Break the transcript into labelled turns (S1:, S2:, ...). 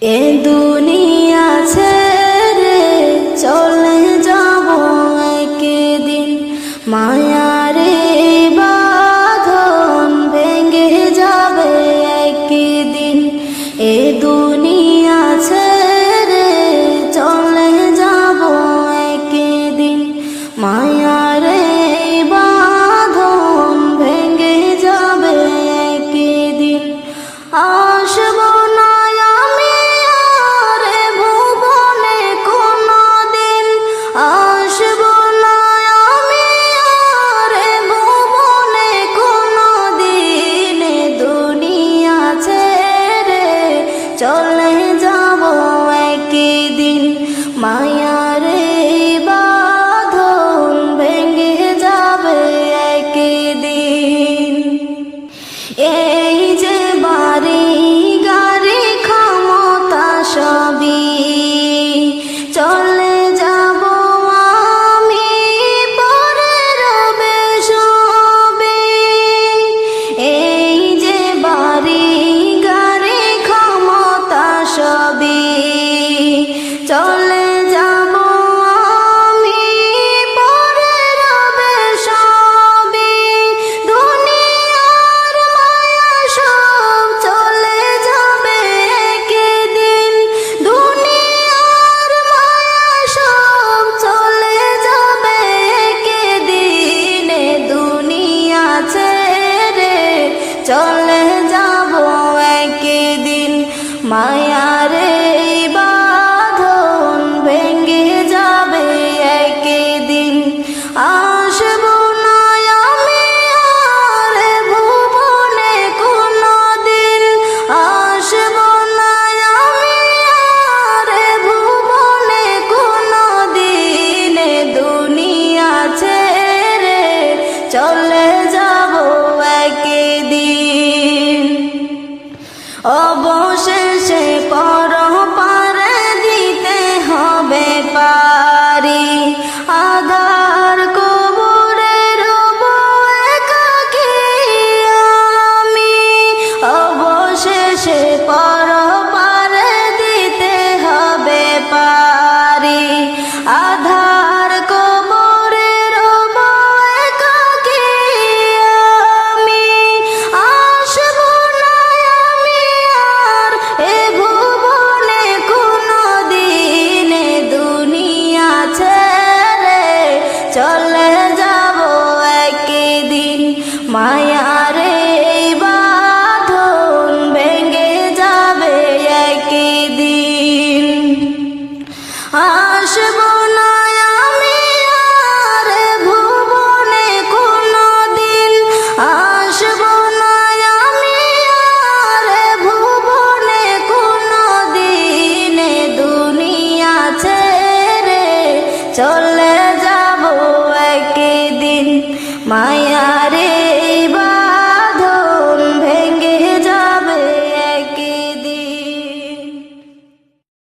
S1: এ দুনিয়া ছেড়ে চলে যাব একদিন, মায়ারে বাঁধন ভেঙে যাবে একদিন। এ দুনিয়া ছেড়ে চলে যাব একদিন, মায়ারে বাঁধন ভেঙে যাবে একদিন। আসব না আমি আর ভুবনে কোনদিন, আসব না আমি আর ভুবনে কোনদিন। দুনিয়া ছেড়ে চলে যাব একদিন, মায়ারে বাঁধন ভেঙে যাবে একদিন। এই যে বাড়ি গাড়ি ক্ষমতা সবই চলে যাব আমি, পরে রবে সবে। এই যে বাড়ি গাড়ি ক্ষমতা সবই চলে যাব আমি, পরে রবে সবে। দুনিয়ার মায়া সব চলে যাবে একদিন, দুনিয়ার মায়া সব চলে যাবে একদিন। দুনিয়া ছেড়ে চলে যাব একদিন, মায়ারে বাঁধন ভেঙে যাবে একদিন। আসব না আমি আর ভুবনে কোনদিন, আসব না আমি আর ভুবনে কোনদিন। দুনিয়া ছেড়ে চলে যাব একদিন। অবশেষে পরপারে দিতে হবে পারি, আধার কবরে রব একাকী আমি। অবশেষে পরপারে দিতে হবে পারি, আধার কবরে রব একাকী আমি। আসব না আমি আর এ ভুবনে কোনদিন, দুনিয়া ছেড়ে চলে যাব একদিন, মায়ারে বাঁধন ভেঙে যাবে একদিন। আসব না আমি আর ভুবনে কোনদিন, আসব না আমি আর ভুবনে কোনদিন। দুনিয়া ছেড়ে চলে যাব একদিন, মায়ারে